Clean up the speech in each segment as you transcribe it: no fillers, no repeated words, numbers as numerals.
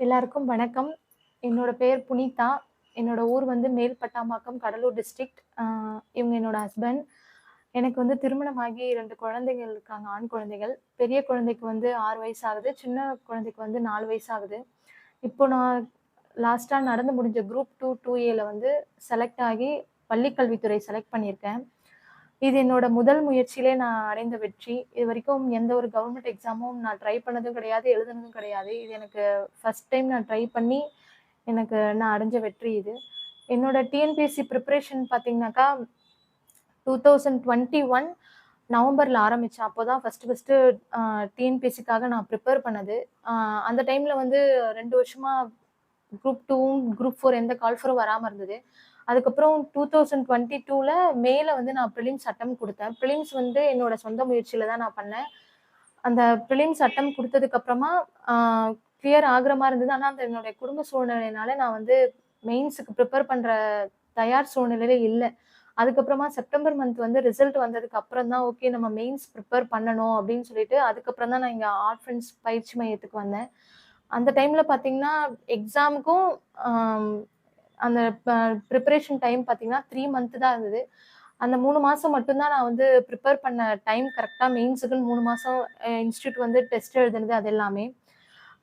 எல்லாருக்கும் வணக்கம். என்னோட பேர் புனிதா. என்னோட ஊர் வந்து மேல் பட்டாம்பாக்கம், கடலூர் டிஸ்ட்ரிக்ட். இவங்க என்னோட ஹஸ்பண்ட். எனக்கு வந்து திருமணமாகி 2 குழந்தைகள் இருக்காங்க, ஆண் குழந்தைகள். பெரிய குழந்தைக்கு வந்து 6 வயசு ஆகுது. சின்ன குழந்தைக்கு வந்து 4 வயசு ஆகுது. இப்போ நான் லாஸ்ட்டா நடந்து முடிஞ்ச குரூப் 2, 2ஏல வந்து செலக்ட் ஆகி பள்ளிக் கல்வித்துறை செலக்ட் பண்ணியிருக்கேன். இது என்னோட முதல் முயற்சியிலே நான் அடைந்த வெற்றி. இதுவரைக்கும் எந்த ஒரு கவர்மெண்ட் எக்ஸாமும் நான் ட்ரை பண்ணதும் கிடையாது, எழுதுனதும் கிடையாது. இது எனக்கு ஃபர்ஸ்ட் டைம் நான் ட்ரை பண்ணி, நான் அடைஞ்ச வெற்றி இது. என்னோட டிஎன்பிஎஸ்சி ப்ரிப்பரேஷன் பார்த்தீங்கன்னாக்கா, 2021 நவம்பர்ல ஆரம்பிச்சேன். அப்போதான் ஃபர்ஸ்ட்டு அ டிஎன்பிஎஸ்சிக்காக நான் ப்ரிப்பேர் பண்ணது. அ அந்த டைம்ல வந்து 2 வருஷமா குரூப் 2வும், குரூப் 4 எந்த கால் ஃபாரும் வராம இருந்தது. அதுக்கப்புறம் 2022ல மேல வந்து நான் பிலிம்ஸ் அட்டெம்ப்ட் குடுத்தேன். பிலிம்ஸ் வந்து என்னோட சொந்த முயற்சியில தான் நான் பண்ணேன். அந்த பிலிம்ஸ் அட்டெம்ப்ட் குடுத்ததுக்கு அப்புறமா ஆ கிளியர் ஆகுற மாரி இருந்தது. ஆனா, அந்த என்னுடைய குடும்ப சூழ்நிலையினால நான் வந்து மெயின்ஸ்க்கு ப்ரிப்பேர் பண்ற தயார் சூழ்நிலையில இல்ல. அதுக்கப்புறமா செப்டம்பர் மந்த் வந்து ரிசல்ட் வந்ததுக்கு அப்புறம் தான், ஓகே நம்ம மெயின்ஸ் ப்ரிப்பேர் பண்ணணும் அப்படின்னு சொல்லிட்டு, அதுக்கப்புறம் தான் நான் இங்க ஆர்ட் ஃப்ரெண்ட்ஸ் பயிற்சி மையத்துக்கு வந்தேன். அந்த டைம்ல பார்த்தீங்கன்னா, எக்ஸாமுக்கும் ஆம் அந்த ப்ரிப்பரேஷன் டைம் பார்த்தீங்கன்னா, 3 மந்த் தான் இருந்தது. அந்த 3 மாசம் மட்டும் தான் நான் வந்து ப்ரிப்பேர் பண்ண டைம் கரெக்ட்டா மெயின்ஸுக்குன்னு 3 மாசம் இன்ஸ்டிடியூட் வந்து டெஸ்ட் எழுதுனது அது எல்லாமே.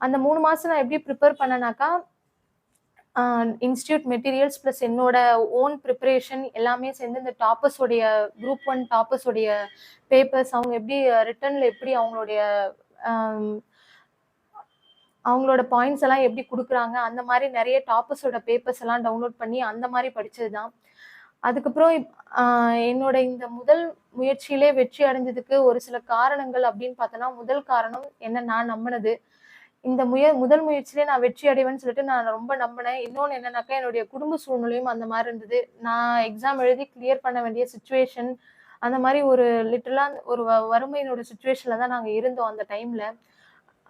அந்த 3 மாசம் நான் எப்படி ப்ரிப்பேர் பண்ணேனாக்கா, அ இன்ஸ்டிடியூட் மெட்டீரியல்ஸ் பிளஸ் என்னோட ஓன் ப்ரிப்பரேஷன் எல்லாமே சேர்ந்து இந்த டாப்பர்ஸ் உடைய குரூப் 1 டாப்பர்ஸ் உடைய பேப்பர்ஸ் அவங்க எப்படி ரிட்டன்ல எப்படி அவங்களுடைய அம் அவங்களோட பாயிண்ட்ஸ் எல்லாம் எப்படி குடுக்குறாங்க, அந்த மாரி நெறைய டாப்பர்ஸோட பேப்பர்ஸ் எல்லாம் டவுன்லோட் பண்ணி அந்த மாரி படிச்சது தான். அதுக்கப்புறம் அ என்னோட இந்த முதல் முயற்சியிலே வெற்றி அடைஞ்சதுக்கு ஒரு சில காரணங்கள் அப்படின்னு பார்த்தோம்னா, முதல் காரணம் என்ன நான் நம்புனது. இந்த முதல் முயற்சியிலே நான் வெற்றி அடைவேன்னு சொல்லிட்டு நான் ரொம்ப நம்பினேன். இன்னொன்னு என்னன்னாக்கா, என்னுடைய குடும்ப சூழ்நிலையும் அந்த மாரி இருந்தது. நான் எக்ஸாம் எழுதி கிளியர் பண்ண வேண்டிய சிச்சுவேஷன், அந்த மாரி ஒரு லிட்டரலா ஒரு வறுமையினோட சிச்சுவேஷன்ல தான் நாங்க இருந்தோம் அந்த டைம்ல.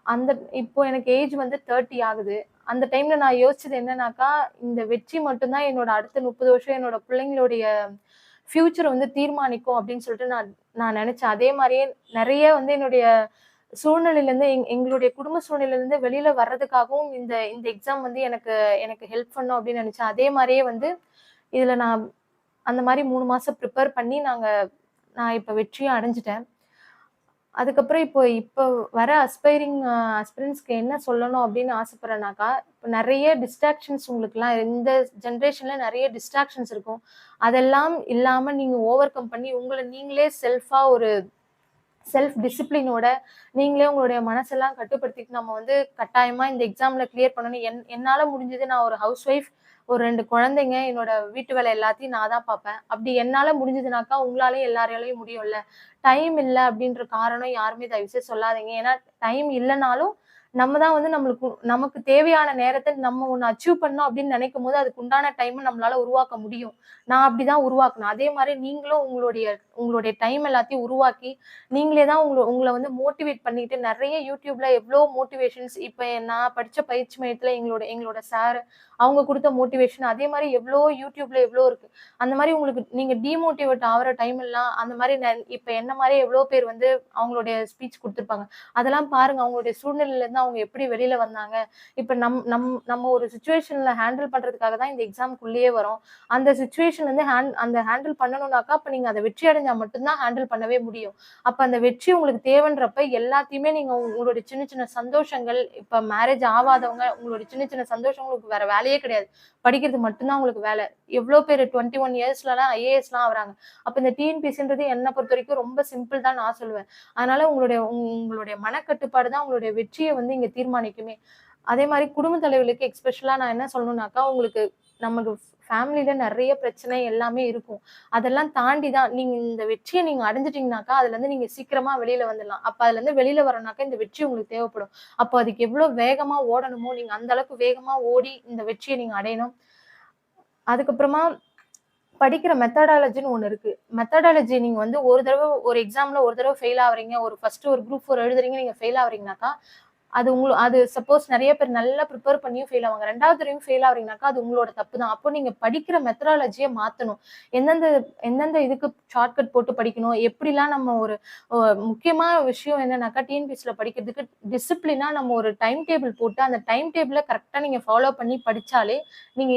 அந்த இப்போ எனக்கு ஏஜ் வந்து 30 ஆகுது. அந்த டைம்ல நான் யோசிச்சது என்னன்னாக்கா, இந்த வெற்றி மட்டும் தான் என்னோட அடுத்த 30 வருஷம் என்னோட பிள்ளைங்களுடைய ஃபியூச்சர வந்து தீர்மானிக்கும் அப்படின்னு சொல்லிட்டு நான் நான் நெனச்சேன். அதே மாரியே நெறைய வந்து என்னுடைய சூழ்நிலையிலருந்து எங்களுடைய குடும்ப சூழ்நிலையிலருந்து வெளில வர்றதுக்காகவும் இந்த இந்த எக்ஸாம் வந்து எனக்கு எனக்கு ஹெல்ப் பண்ணும் அப்படின்னு நெனச்சேன். அதே மாரியே வந்து இதுல நான் அந்த மாரி 3 மாசம் ப்ரிப்பேர் பண்ணி நான் இப்ப வெற்றியும் அடைஞ்சுட்டேன். அதுக்கப்புறம் இப்போ இப்போ வர அஸ்பைரன்ட்ஸ்க்கு என்ன சொல்லணும் அப்படின்னு ஆசைப்படுறேன்னாக்கா, இப்ப நெறைய டிஸ்ட்ராக்ஷன்ஸ் உங்களுக்குலாம் இந்த ஜெனரேஷன்ல நெறைய டிஸ்ட்ராக்ஷன்ஸ் இருக்கும். அதெல்லாம் இல்லாம நீங்க ஓவர் கம் பண்ணி உங்கள நீங்களே செல்ஃபா ஒரு செல்ஃப் டிசிப்ளினோட நீங்களே உங்களுடைய மனசெல்லாம் கட்டுப்படுத்திட்டு நம்ம வந்து கட்டாயமா இந்த எக்ஸாம்ல கிளியர் பண்ணணும். என்னால முடிஞ்சது நான் ஒரு ஹவுஸ் ஒய்ஃப், ஒரு 2 குழந்தைங்க, என்னோட வீட்டு வேலை எல்லாத்தையும் நான் தான் பார்ப்பேன். அப்படி என்னால முடிஞ்சதுனாக்கா, உங்களாலயும் எல்லாராலயும் முடியும்ல. டைம் இல்ல அப்படின்ற காரணம் யாருமே தயவு செய்து சொல்லாதீங்க. ஏன்னா டைம் இல்லனாலும் நம்ம தான் வந்து நமக்கு தேவையான நேரத்த நம்ம ஒண்ணு அச்சீவ் பண்ணணும் அப்படின்னு நினைக்கும்போது, அதுக்கு உண்டான டைம நம்மளால உருவாக்க முடியும். நான் அப்படிதான் உருவாக்குனேன். அதே மாரி நீங்களும் உங்களுடைய உங்களுடைய டைம் எல்லாத்தையும் உருவாக்கி நீங்களே தான் உங்கள வந்து மோட்டிவேட் பண்ணிட்டு நெறைய YouTubeல எவ்ளோ மோட்டிவேஷன்ஸ் இப்ப நான் படிச்ச பயிற்சி மையத்துல எங்களோட எங்களோட சார் அவங்க குடுத்த மோட்டிவேஷன் அதே மாரி எவ்ளோ YouTubeல எவ்ளோ இருக்கு. அந்த மாரி உங்களுக்கு நீங்க டிமோட்டிவேட் ஆவுற டைம் எல்லாம் அந்த மாரி இப்ப என்ன மாரி எவ்ளோ பேர் வந்து அவங்களுடைய ஸ்பீச் குடுத்துருப்பாங்க. அதெல்லாம் பாருங்க. அவங்களுடைய சூழ்நிலையில இருந்து அவங்க எப்படி வெளில வந்தாங்க. இப்ப நம்ம ஒரு சிச்சுவேஷன்ல ஹேண்டில் பண்றதுக்காக தான் இந்த எக்ஸாம்க்குள்ளேயே வரோம். அந்த சிச்சுவேஷன் வந்து அந்த ஹேண்டில் பண்ணணும்னாக்கா, அப்ப நீங்க அத வெற்றி அடைஞ்சா மட்டும் தான் ஹேண்டில் பண்ணவே முடியும். அப்ப அந்த வெற்றி உங்களுக்கு தேவைன்றப்ப எல்லாத்தையுமே நீங்க உங்களுடைய சின்ன சின்ன சந்தோஷங்கள், இப்ப மேரேஜ் ஆவாதவங்க, உங்களுடைய சின்ன சின்ன சந்தோஷம் உங்களுக்கு வேற வேலையே கிடையாது. படிக்கிறது மட்டும் தான் உங்களுக்கு வேல. எவ்ளோ பேரு 21 இயர்ஸ்லலாம் ஐஏஎஸ்லாம் ஆவுறாங்க. அப்ப இந்த டிஎன்பிஎஸ்சின்றது என்ன பொறுத்தவரைக்கும் ரொம்ப சிம்பிள் தான் நான் சொல்லுவேன். அதனால உங்களுடைய மனக்கட்டுப்பாடு தான் உங்களுடைய வெற்றிய வந்து இங்க தீர்மானிக்குமே. அதே மாரி குடும்ப தலைவர்களுக்கு எஸ்பெஷலா நான் என்ன சொல்லணும்னாக்கா, உங்களுக்கு நமக்கு ஃபேமிலில நெறைய பிரச்சனை எல்லாமே இருக்கும். அதெல்லாம் தாண்டி தான் நீங்க இந்த வெற்றிய நீங்க அடைஞ்சுட்டீங்கனாக்கா, அதுலருந்து நீங்க சீக்கிரமா வெளில வந்துடலாம். அப்ப அதுலருந்து வெளில வரணும்னாக்கா, இந்த வெற்றி உங்களுக்கு தேவைப்படும். அப்போ அதுக்கு எவ்ளோ வேகமா ஓடணுமோ, நீங்க அந்த அளவுக்கு வேகமா ஓடி இந்த வெற்றிய நீங்க அடையணும். அதுக்கப்புறமா படிக்கிற மெத்தடாலஜின்னு ஒண்ணு இருக்கு. மெத்தடாலஜி நீங்க வந்து ஒரு தடவ ஒரு எக்ஸாம்ல ஒரு தடவ ஃபெயில் ஆவுறீங்க. ஃபர்ஸ்ட்டு ஒரு குரூப் 4 எழுதுறீங்க, நீங்க ஃபெயில் ஆவுறீங்கனாக்கா, அது சப்போஸ் நிறைய பேர் நல்லா ப்ரிப்பேர் பண்ணியும் ஃபெயில் ஆவாங்க. 2வது தடவையும் ஃபெயில் ஆகுறீங்கனாக்கா, அது உங்களோட தப்பு தான். அப்போ நீங்க படிக்கிற மெத்தடாலஜிய மாத்தணும். எந்தெந்த எந்தெந்த இதுக்கு ஷார்ட்கட் போட்டு படிக்கணும், எப்படிலாம் நம்ம ஒரு அ முக்கியமான விஷயம் என்னன்னாக்கா, டிஎன்பிஎஸ்சில படிக்கிறதுக்கு டிசிப்ளினா நம்ம ஒரு டைம் டேபிள் போட்டு, அந்த டைம் டேபிள கரெக்ட்டா நீங்க ஃபாலோ பண்ணி படிச்சாலே, நீங்க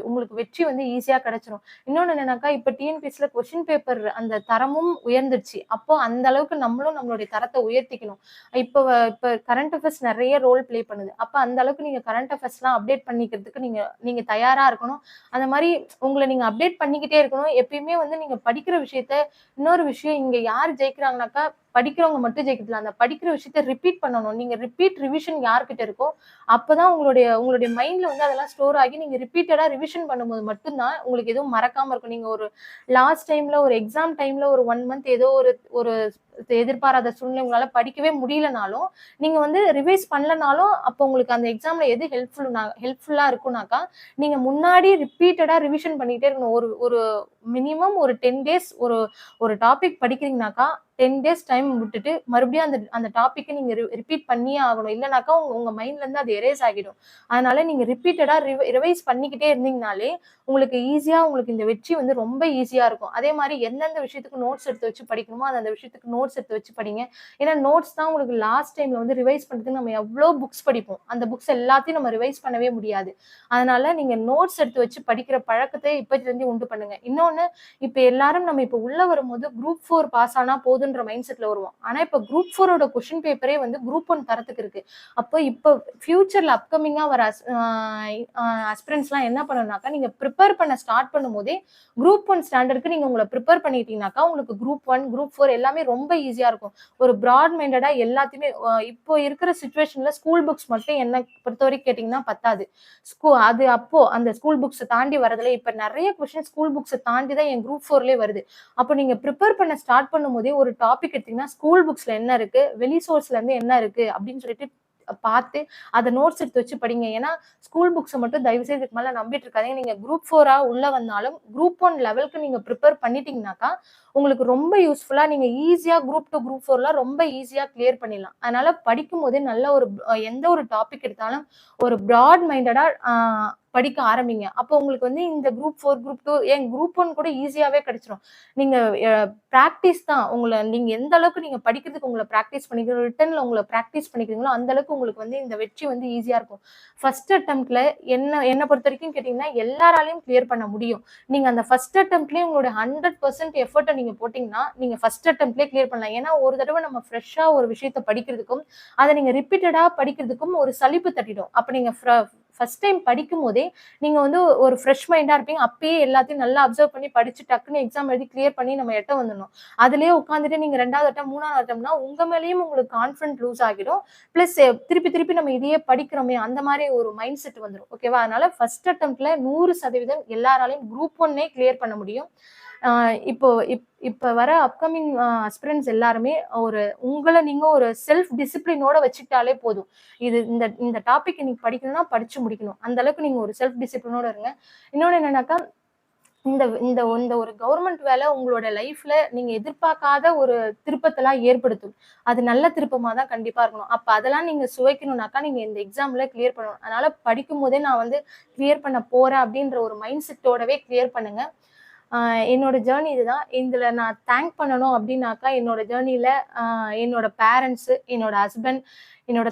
உங்களுக்கு வெற்றி வந்து ஈஸியா கிடைச்சிரும். இன்னொன்னு என்னன்னாக்கா, இப்ப டிஎன்பிஎஸ்சில கொஸ்டின் பேப்பர் அந்த தரமும் உயர்ந்துருச்சு. அப்போ அந்த அளவுக்கு நம்மளும் நம்மளுடைய தரத்த உயர்த்திக்கணும். இப்ப கரண்ட் அஃபேர்ஸ் நெறைய ரோல் ப்ளே பண்ணுது. அப்ப அந்த அளவுக்கு நீங்க கரண்ட் அஃபேர்ஸ்லாம் அப்டேட் பண்ணிக்கிறதுக்கு நீங்க நீங்க தயாரா இருக்கணும். அந்த மாரி உங்கள நீங்க அப்டேட் பண்ணிக்கிட்டே இருக்கணும். எப்பயுமே வந்து நீங்க படிக்கிற விஷயத்த இன்னொரு விஷயம் இங்க யார் ஜெயிக்கிறாங்கனாக்கா, படிக்கிறவங்க மட்டும் ஜெயிக்கிறதில்ல. அந்த படிக்கிற விஷயத்த ரிப்பீட் பண்ணணும். நீங்க ரிப்பீட் ரிவிஷன் யார்கிட்ட இருக்கோ, அப்பதான் உங்களுடைய உங்களுடைய மைண்ட்ல வந்து அதெல்லாம் ஸ்டோர் ஆகி நீங்க ரிப்பீட்டடா ரிவிஷன் பண்ணும்போது மட்டும் தான் உங்களுக்கு எதுவும் மறக்காம இருக்கும். நீங்க ஒரு லாஸ்ட் டைம்ல ஒரு எக்ஸாம் டைம்ல ஒரு 1 மந்த் ஏதோ ஒரு ஒரு எதிர்பாராத சூழ்நிலை உங்களால படிக்கவே முடியலனாலும், நீங்க வந்து ரிவைஸ் பண்ணலனாலும், அப்போ உங்களுக்கு அந்த எக்ஸாம்ல எது ஹெல்ப்ஃபுல்லா இருக்கும்னாக்கா, நீங்க முன்னாடி ரிப்பீட்டடா ரிவிஷன் பண்ணிட்டே இருக்கணும். ஒரு ஒரு மினிமம் ஒரு 10 டேஸ் ஒரு ஒரு டாபிக் படிக்கிறீங்கனாக்கா, 10 டேஸ் டைம் விட்டுட்டு, மறுபடியும் அந்த அந்த டாபிக்க நீங்க ரிப்பீட் பண்ணியே ஆகணும். இல்லனாக்கா உங்க உங்க மைண்ட்ல இருந்து அது எரேஸ் ஆகிடும். அதனால நீங்க ரிப்பீட்டடா ரிவைஸ் பண்ணிக்கிட்டே இருந்தீங்கனாலே, உங்களுக்கு ஈஸியா உங்களுக்கு இந்த வெற்றி வந்து ரொம்ப ஈஸியா இருக்கும். அதே மாரி எந்தெந்த விஷயத்துக்கு நோட்ஸ் எடுத்து வச்சு படிக்கணுமோ, அந்த அந்த விஷயத்துக்கு நோட்ஸ் எடுத்து வச்சு படிங்க. ஏன்னா நோட்ஸ் தான் உங்களுக்கு லாஸ்ட் டைம்ல வந்து ரிவைஸ் பண்றதுக்கு நம்ம எவ்ளோ புக்ஸ் படிப்போம். அந்த புக்ஸ் எல்லாத்தையும் நம்ம ரிவைஸ் பண்ணவே முடியாது. அதனால நீங்க நோட்ஸ் எடுத்து வச்சு படிக்கிற பழக்கத்த இப்பத்திலிருந்தே உண்டு பண்ணுங்க. இன்னொன்னு, இப்ப எல்லாரும் நம்ம இப்ப உள்ள வரும்போது குரூப் 4 பாஸ் ஆனா போதுன்ற மைண்ட் செட்ல வருவோம். ஆனா இப்ப குரூப் 4ஓட கொஸ்டின் பேப்பரே வந்து குரூப் 1 தரத்துக்கு இருக்கு. அப்ப இப்ப ஃபியூச்சர்ல அப்கமிங்கா வர அஸ்பிரண்ட்ஸ்லாம் என்ன பண்ணணும்னாக்கா, நீங்க பிரிப்பேர் பண்ண ஸ்டார்ட் பண்ணும்போதே குரூப் 1 ஸ்டாண்டர்ட்க்கு நீங்க உங்கள பிரிப்பேர் பண்ணிட்டீங்கனாக்கா, உங்களுக்கு குரூப் 1, குரூப் 4 எல்லாமே ரொம்ப ஈஸியா இருக்கும். ஒரு பிராட் மைண்டடா எல்லாத்தையுமே இப்போ இருக்கிற சிச்சுவேஷன்ல ஸ்கூல் புக்ஸ் மட்டும் என்ன பொறுத்தவரைக்கும் கேட்டீங்கன்னா பத்தாது. அது அப்போ அந்த ஸ்கூல் புக்ஸ தாண்டி வரதுல இப்ப நெறைய கொஸ்டின் ஸ்கூல் புக்ஸ தாண்டி தான் என் குரூப் 4லயே வருது. அப்ப நீங்க பிரிப்பேர் பண்ண ஸ்டார்ட் பண்ணும்போதே ஒரு டாபிக் எடுத்தீங்கன்னா, ஸ்கூல் புக்ஸ்ல என்ன இருக்கு? வெளி சோர்ஸ்ல இருந்து என்ன இருக்கு? அப்படின்னு சொல்லிட்டு பார்த்து அத நோட்ஸ் எடுத்து வச்சு படிங்க. ஏன்னா, ஸ்கூல் புக்ஸ மட்டும் தயவு செய்து இதுக்கு மேல நம்பிட்டு இருக்காதீங்க. நீங்க குரூப் 4ஆ உள்ள வந்தாலும், குரூப் 1 லெவலுக்கு நீங்க பிரிப்பேர் பண்ணிட்டீங்கனாக்கா, உங்களுக்கு ரொம்ப யூஸ்ஃபுல்லா நீங்க ஈஸியா குரூப் 2, குரூப் 4லாம் ரொம்ப ஈஸியா கிளியர் பண்ணிடலாம். அதனால படிக்கும்போதே நல்ல ஒரு எந்த ஒரு டாபிக் எடுத்தாலும் ஒரு பிராட் மைண்டடா படிக்க ஆரம்பிங்க. அப்போ உங்களுக்கு வந்து இந்த குரூப் 4, குரூப் 2 ஏன் குரூப் 1 கூட ஈஸியாவே கிடைச்சிரும். நீங்க பிராக்டிஸ் தான். நீங்க எந்த அளவுக்கு நீங்க படிக்கிறதுக்கு உங்கள பிராக்டிஸ் பண்ணிக்கிறீங்களோ, ரிட்டன்ல உங்கள பிராக்டிஸ் பண்ணிக்கிறீங்களோ, அந்த அளவுக்கு உங்களுக்கு வந்து இந்த வெற்றி வந்து ஈஸியா இருக்கும். ஃபர்ஸ்ட் அட்டெம்ப்ட்ல என்ன பொறுத்தவரைக்கும் கேட்டீங்கன்னா, எல்லாராலயும் கிளியர் பண்ண முடியும். நீங்க அந்த ஃபர்ஸ்ட் அட்டெம்ப்ட்லயே உங்களோட 100% எஃபோர்ட்ட நீங்க போட்டீங்கன்னா, நீங்க ஃபர்ஸ்ட் அட்டெம்ப்ட்லயே கிளியர் பண்ணலாம். ஏன்னா, ஒரு தடவ நம்ம ஃப்ரெஷ்ஷா ஒரு விஷயத்த படிக்கிறதுக்கும், அத நீங்க ரிப்பீட்டடா படிக்கிறதுக்கும் ஒரு சலிப்பு தட்டிடும். அப்ப நீங்க ஃபர்ஸ்ட் டைம் படிக்கும்போதே, நீங்க வந்து ஒரு ஃப்ரெஷ் மைண்டா இருப்பீங்க. அப்பயே எல்லாத்தையும் நல்லா அப்சர்வ் பண்ணி படிச்சு டக்குன்னு எக்ஸாம் எழுதி கிளியர் பண்ணி நம்ம எட்ட வந்துடணும். அதிலேயே உட்கார்ந்துட்டு நீங்க 2வது அட்டெம்ப்ட், 3வது அட்டெம்ப்ட்னா உங்க மேலயும் உங்களுக்கு கான்ஃபிடன்ட் லூஸ் ஆகிடும். பிளஸ் திருப்பி திருப்பி நம்ம இதையே படிக்கிறோமே அந்த மாரி ஒரு மைண்ட் செட் வந்துரும். ஓகேவா? அதனால ஃபர்ஸ்ட் அட்டெம்ப்ட்ல 100% எல்லாராலயும் குரூப் 1னே கிளியர் பண்ண முடியும். இப்போ இப்ப வர அப்கமிங் அஸ்பிரண்ட்ஸ் எல்லாருமே உங்கள நீங்க ஒரு செல்ஃப் டிசிப்ளினோட வச்சுக்கிட்டாலே போதும். இந்த இந்த டாபிக் இன்னைக்கு படிக்கணும்னா படிச்சு முடிக்கணும். அந்த அளவுக்கு நீங்க ஒரு செல்ஃப் டிசிப்ளினோட இருங்க. இன்னொன்னு என்னன்னாக்கா, இந்த இந்த இந்த ஒரு கவர்மெண்ட் வேலை உங்களோட லைஃப்ல நீங்க எதிர்பார்க்காத ஒரு திருப்பத்தெல்லாம் ஏற்படுத்தும். அது நல்ல திருப்பமா தான் கண்டிப்பா இருக்கணும். அப்ப அதெல்லாம் நீங்க சுவைக்கணும்னாக்கா, நீங்க இந்த எக்ஸாம்ல கிளியர் பண்ணணும். அதனால படிக்கும்போதே நான் வந்து கிளியர் பண்ண போறேன் அப்படின்ற ஒரு மைண்ட் செட்டோடவே கிளியர் பண்ணுங்க. என்னோட ஜர்னி இதுதான். இதுல நான் தேங்க் பண்ணணும் அப்டின்னாக்கா, என்னோட ஜர்னில என்னோட பேரண்ட்ஸு, என்னோட ஹஸ்பண்ட், என்னோட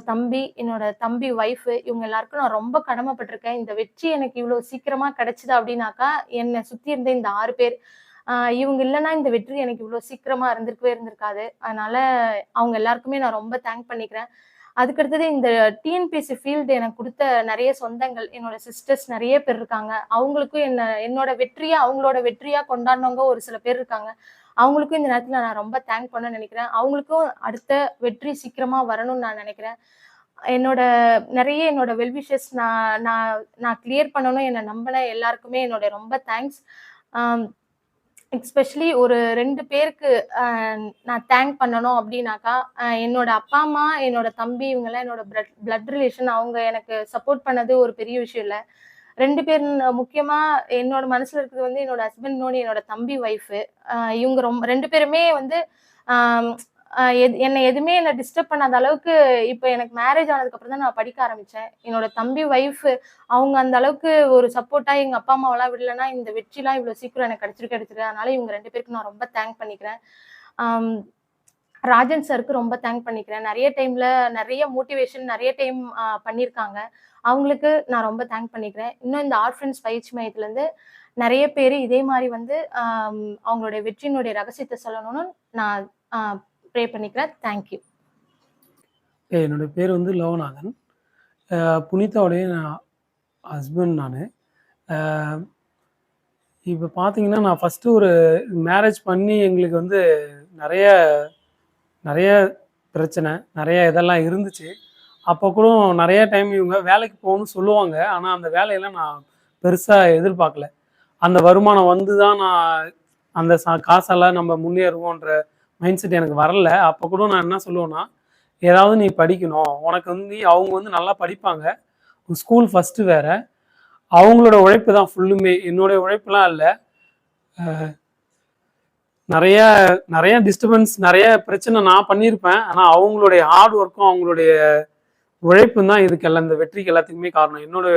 தம்பி ஒய்ஃபு இவங்க எல்லாருக்கும் நான் ரொம்ப கடமைப்பட்டுருக்கேன். இந்த வெற்றி எனக்கு இவ்ளோ சீக்கிரமா கிடைச்சது அப்டின்னாக்கா, என்ன சுத்தி இருந்த இந்த 6 பேர். இவங்க இல்லன்னா இந்த வெற்றி எனக்கு இவ்ளோ சீக்கிரமா இருந்திருக்காது. அதனால அவங்க எல்லாருக்குமே நான் ரொம்ப தேங்க் பண்ணிக்கிறேன். அதுக்கடுத்தது இந்த டிஎன்பிஎஸ்சி ஃபீல்டு எனக்கு குடுத்த நெறைய சொந்தங்கள், என்னோட சிஸ்டர்ஸ் நெறைய பேர் இருக்காங்க. அவங்களுக்கும் என்னோட வெற்றிய அவங்களோட வெற்றியா கொண்டாடுனவங்க ஒரு சில பேர் இருக்காங்க. அவங்களுக்கும் இந்த நேரத்துல நான் ரொம்ப தேங்க் பண்ண நெனைக்கிறேன். அவங்களுக்கும் அடுத்த வெற்றி சீக்கிரமா வரணும்னு நான் நெனைக்கிறேன். என்னோட என்னோட வெல் விஷஸ் நான் நான் நான் கிளியர் பண்ணணும் என்ன நம்பின எல்லாருக்குமே என்னோட ரொம்ப தேங்க்ஸ். ஆம். எஸ்பெஷலி ஒரு 2 பேருக்கு அ நான் தேங்க் பண்ணணும் அப்டின்னாக்கா, என்னோட அப்பா, அம்மா, என்னோட தம்பி இவங்கலாம் என்னோட பிளட் ரிலேஷன். அவங்க எனக்கு சப்போர்ட் பண்ணது ஒரு பெரிய விஷயம் இல்ல. 2 பேர் முக்கியமா என்னோட மனசுல இருக்கிறது வந்து என்னோட ஹஸ்பண்ட், இன்னொன்னு என்னோட தம்பி ஒய்ஃபு. இவங்க 2 பேருமே வந்து அ என்ன டிஸ்டர்ப் பண்ணாத அளவுக்கு இப்ப எனக்கு மேரேஜ் ஆனதுக்கு அப்புறம் தான் நான் படிக்க ஆரம்பிச்சேன். என்னோட தம்பி ஒய்ஃப் அவங்க அந்த அளவுக்கு ஒரு சப்போர்ட்டா எங்க அப்பா, அம்மாவெல்லாம் விடலன்னா, இந்த வெற்றிலாம் இவ்வளோ சீக்கிரம் எனக்கு கிடைச்சிருக்கு. அதனால இவங்க 2 பேருக்கும் நான் ரொம்ப தேங்க் பண்ணிக்கிறேன். ஆம் ராஜன் சாருக்கு ரொம்ப தேங்க் பண்ணிக்கிறேன். நெறைய டைம்ல நெறைய மோட்டிவேஷன் நெறைய டைம் பண்ணியிருக்காங்க. அவங்களுக்கு நான் ரொம்ப தேங்க் பண்ணிக்கிறேன். இன்னும் இந்த ஆர்ஃபன்ஸ் பயிற்சி மையத்திலருந்து நெறைய பேரு இதே மாரி வந்து அவங்களுடைய வெற்றியினுடைய ரகசியத்த சொல்லணும்னு நான் அ ப்ரே பண்ணிக்கிறேன். Thank you. என்னோட பேர் வந்து லோகநாதன். புனிதாவுடைய ஹஸ்பண்ட் நானு. அ இப்ப பார்த்தீங்கன்னா, நான் ஃபர்ஸ்ட்டு ஒரு மேரேஜ் பண்ணி எங்களுக்கு வந்து நெறைய நெறைய பிரச்சனை, நெறைய இதெல்லாம் இருந்துச்சு. அப்போ கூட நெறைய டைம் இவங்க வேலைக்கு போகணும்னு சொல்லுவாங்க. ஆனா, அந்த வேலையெல்லாம் நான் பெருசா எதிர்பார்க்கல. அந்த வருமானம் வந்து தான் நான் அந்த காசெல்லாம் நம்ம முன்னேறுவோன்ற மைண்ட் செட் எனக்கு வரல. அப்போ கூட நான் என்ன சொல்லுவேன்னா, ஏதாவது நீ படிக்கணும். உனக்கு வந்து அவங்க வந்து நல்லா படிப்பாங்க. ஸ்கூல் ஃபர்ஸ்ட்டு வேற. அவங்களோட உழைப்பு தான் ஃபுல்லுமே. என்னுடைய உழைப்புலாம் இல்ல. நெறைய நெறைய டிஸ்டர்பன்ஸ், நெறைய பிரச்சனை நான் பண்ணியிருப்பேன். ஆனா, அவங்களுடைய ஹார்ட் ஒர்க்கும், அவங்களுடைய உழைப்பும் தான் இதுக்கெல்லாம் இந்த வெற்றிக்கு எல்லாத்துக்குமே காரணம். என்னோட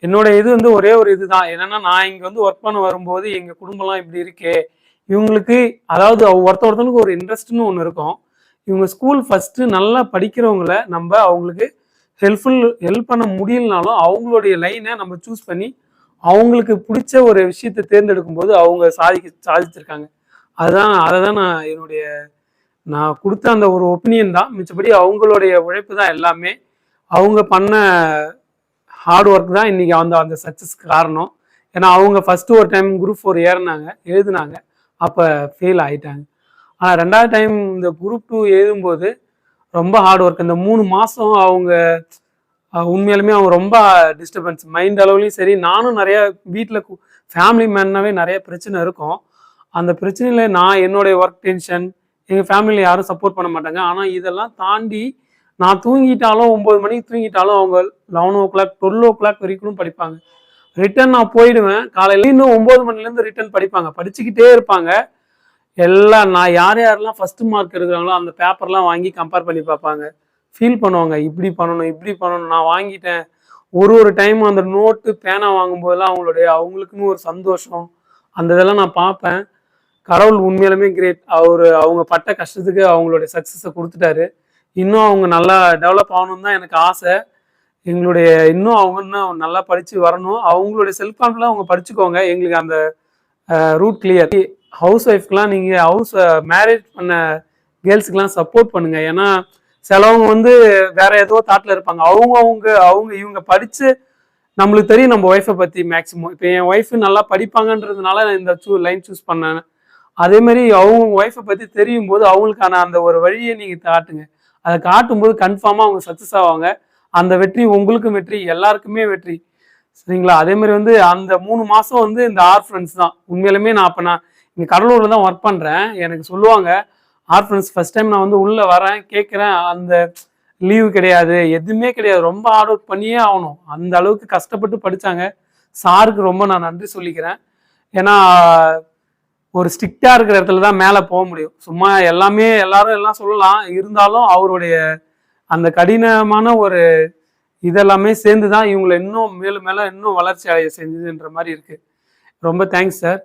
என்னோட இது வந்து ஒரே ஒரு இதுதான். என்னன்னா, நான் இங்க வந்து ஒர்க் பண்ண வரும்போது, எங்க குடும்பம்லாம் இப்படி இருக்கே. இவங்களுக்கு அதாவது ஒருத்தனுக்கு ஒரு இன்ட்ரெஸ்ட்ன்னு ஒண்ணு இருக்கும். இவங்க ஸ்கூல் ஃபர்ஸ்ட்டு நல்லா படிக்கிறவங்கள அவங்களுக்கு ஹெல்ப் பண்ண முடியலனாலும், அவங்களுடைய லைன நம்ம சூஸ் பண்ணி, அவங்களுக்கு புடிச்ச ஒரு விஷயத்த தேர்ந்தெடுக்கும்போது, அவங்க சாதிச்சிருக்காங்க. அததான் நான் குடுத்த அந்த ஒரு ஒப்பீனியன் தான். மிச்சபடி அவங்களுடைய உழைப்பு தான் எல்லாமே. அவங்க பண்ண ஹார்ட் ஒர்க் தான் இன்னைக்கு அந்த அந்த சக்ஸஸ்க்கு காரணம். ஏன்னா, அவங்க ஃபர்ஸ்ட்டு ஒரு டைம் குரூப் 4 எழுதுனாங்க. அப்ப ஃபெயில் ஆயிட்டாங்க. ஆனா 2வது டைம் இந்த குரூப் 2 எழுதும்போது ரொம்ப ஹார்ட் ஒர்க். இந்த 3 மாசம் அவங்க உண்மையாலுமே அவங்க ரொம்ப டிஸ்டர்பன்ஸ் மைண்ட் அளவுலயும் சரி, நானும் நெறைய வீட்ல ஃபேமிலி மேன்னாவே நெறைய பிரச்சனை இருக்கும். அந்த பிரச்சனையில நான் என்னுடைய ஒர்க் டென்ஷன், எங்க ஃபேமிலியில யாரும் சப்போர்ட் பண்ண மாட்டாங்க. ஆனா இதெல்லாம் தாண்டி நான் தூங்கிட்டாலும் 9 மணிக்கு தூங்கிட்டாலும் அவங்க 11:00 12:00 வரைக்கும் படிப்பாங்க. ரிட்டர்ன் நான் போயிடுவேன். காலையில இன்னும் 9 மணிலேருந்து ரிட்டர்ன் படிப்பாங்க. படிச்சுக்கிட்டே இருப்பாங்க. எல்லாம் நான் யாரெல்லாம் ஃபர்ஸ்ட் மார்க் எடுக்கிறாங்களோ அந்த பேப்பர்லாம் வாங்கி கம்பேர் பண்ணி பார்ப்பாங்க. ஃபீல் பண்ணுவாங்க. இப்படி பண்ணணும், இப்படி பண்ணணும். நான் வாங்கிட்டேன். ஒரு டைம் அந்த நோட்டு, பேனா வாங்கும்போதெல்லாம் அவங்களுக்குன்னு ஒரு சந்தோஷம். அந்த இதெல்லாம் நான் பார்ப்பேன். கடவுள் உண்மையாலுமே கிரேட். அவங்க பட்ட கஷ்டத்துக்கு அவங்களுடைய சக்ஸஸை கொடுத்துட்டாரு. இன்னும் அவங்க நல்லா டெவலப் ஆகணும்னு தான் எனக்கு ஆசை. இன்னும் அவங்க இன்னும் நல்லா படித்து வரணும். அவங்களுடைய செல்ஃப் கான்ஃபிடன்ஸ் அவங்க படிச்சுக்கோங்க. எங்களுக்கு அந்த ரூட் கிளியர். ஹவுஸ் ஒய்ஃப்க்குலாம் நீங்கள் மேரேஜ் பண்ண கேர்ள்ஸுக்கெலாம் சப்போர்ட் பண்ணுங்கள். ஏன்னா சிலவங்க வந்து வேற ஏதோ தாட்டில் இருப்பாங்க. இவங்க படித்து நம்மளுக்கு தெரியும் நம்ம ஒய்ஃபை பற்றி மேக்ஸிமம். இப்போ என் ஒய்ஃபு நல்லா படிப்பாங்கன்றதுனால நான் இந்த லைன் சூஸ் பண்ணேன். அதே மாதிரி அவங்க ஒய்ஃபை பற்றி தெரியும் போது அவங்களுக்கான அந்த ஒரு வழியை நீங்கள் காட்டுங்க. அதை காட்டும்போது கன்ஃபார்மாக அவங்க சக்ஸஸ் ஆவாங்க. அந்த வெற்றி உங்களுக்கும் வெற்றி, எல்லாருக்குமே வெற்றி. சரிங்களா? அதே மாதிரி வந்து அந்த 3 மாதம் வந்து இந்த ஆர்ஃபனன்ஸ் தான். உண்மையிலுமே நான் இங்கே கடலூரில் தான் ஒர்க் பண்ணுறேன். எனக்கு சொல்லுவாங்க ஆர்ஃபனன்ஸ் ஃபர்ஸ்ட் டைம் நான் வந்து உள்ளே வரேன், கேட்குறேன். அந்த லீவு கிடையாது, எதுவுமே கிடையாது. ரொம்ப ஹார்ட் ஒர்க் பண்ணியே ஆகணும். அந்த அளவுக்கு கஷ்டப்பட்டு படித்தாங்க. சாருக்கு ரொம்ப நான் நன்றி சொல்லிக்கிறேன். ஏன்னா ஒரு ஸ்ட்ரிக்டா இருக்கிற இடத்துல தான் மேலே போக முடியும். சும்மா எல்லாரும் எல்லாம் சொல்லலாம். இருந்தாலும் அவருடைய அந்த கடினமான ஒரு இதெல்லாமே சேர்ந்து தான் இவங்களை இன்னும் மேலும் மேலும் இன்னும் வளர்ச்சி அடைய செஞ்சதுன்ற மாதிரி இருக்கு. ரொம்ப தேங்க்ஸ் சார்.